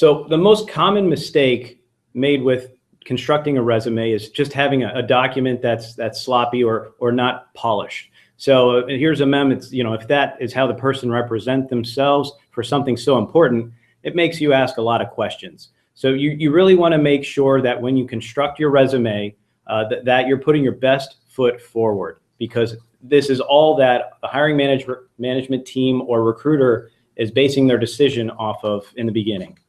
So the most common mistake made with constructing a resume is just having a document that's sloppy or not polished. So here's a mem. It's, if that is how the person represent themselves for something so important, it makes you ask a lot of questions. So you really want to make sure that when you construct your resume, that you're putting your best foot forward, because this is all that a hiring management team or recruiter is basing their decision off of in the beginning.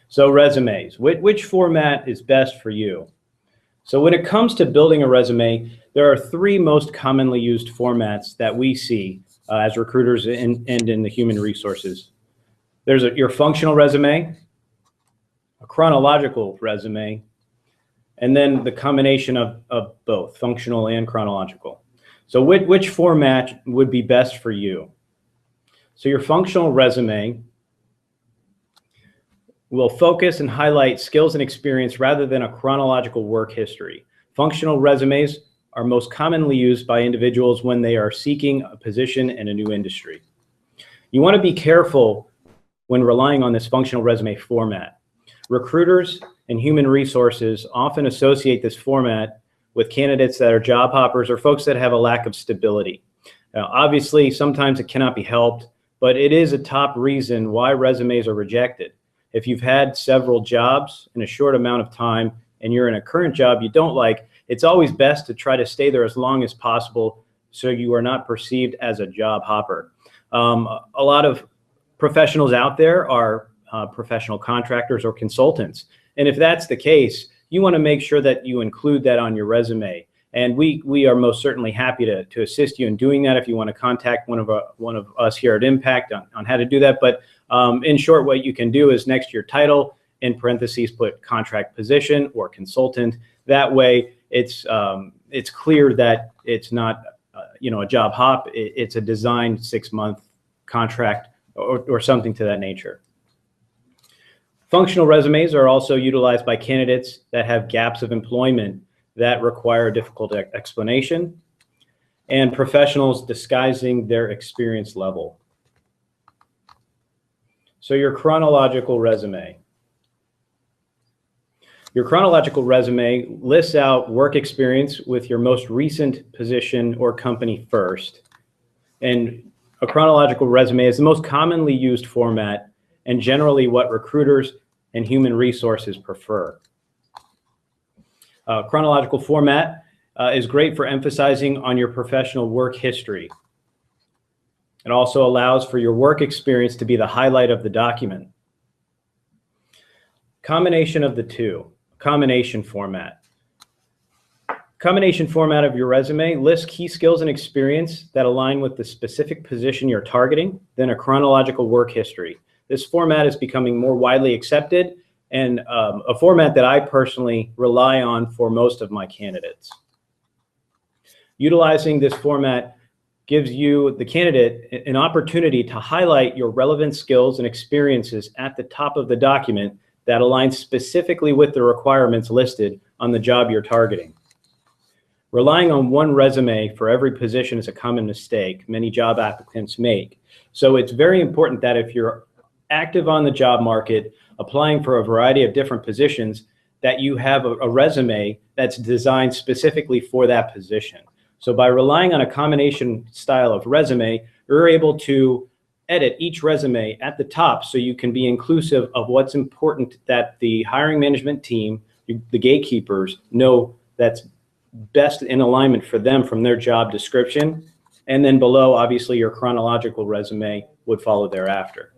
So resumes, which format is best for you? So when it comes to building a resume, there are three most commonly used formats that we see as recruiters and in the human resources. There's your functional resume, a chronological resume, and then the combination of both, functional and chronological. So which format would be best for you? So your functional resume will focus and highlight skills and experience rather than a chronological work history. Functional resumes are most commonly used by individuals when they are seeking a position in a new industry. You want to be careful when relying on this functional resume format. Recruiters and human resources often associate this format with candidates that are job hoppers or folks that have a lack of stability. Now, obviously, sometimes it cannot be helped, but it is a top reason why resumes are rejected. If you've had several jobs in a short amount of time and you're in a current job you don't like, it's always best to try to stay there as long as possible so you are not perceived as a job hopper. A lot of professionals out there are professional contractors or consultants. And if that's the case, you want to make sure that you include that on your resume. And we are most certainly happy to assist you in doing that if you want to contact one of us here at Impact on how to do that. But in short, what you can do is next to your title, in parentheses, put contract position or consultant. That way, it's clear that it's not a job hop. It's a designed 6-month contract or something to that nature. Functional resumes are also utilized by candidates that have gaps of employment that require a difficult explanation, and professionals disguising their experience level. So your chronological resume. Your chronological resume lists out work experience with your most recent position or company first. And a chronological resume is the most commonly used format and generally what recruiters and human resources prefer. Chronological format is great for emphasizing on your professional work history. It also allows for your work experience to be the highlight of the document. Combination of the two, combination format. Combination format of your resume lists key skills and experience that align with the specific position you're targeting, then a chronological work history. This format is becoming more widely accepted and a format that I personally rely on for most of my candidates. Utilizing this format gives you, the candidate, an opportunity to highlight your relevant skills and experiences at the top of the document that aligns specifically with the requirements listed on the job you're targeting. Relying on one resume for every position is a common mistake many job applicants make. So it's very important that if you're active on the job market, applying for a variety of different positions, that you have a resume that's designed specifically for that position. So by relying on a combination style of resume, you're able to edit each resume at the top so you can be inclusive of what's important that the hiring management team, the gatekeepers, know that's best in alignment for them from their job description. And then below, obviously, your chronological resume would follow thereafter.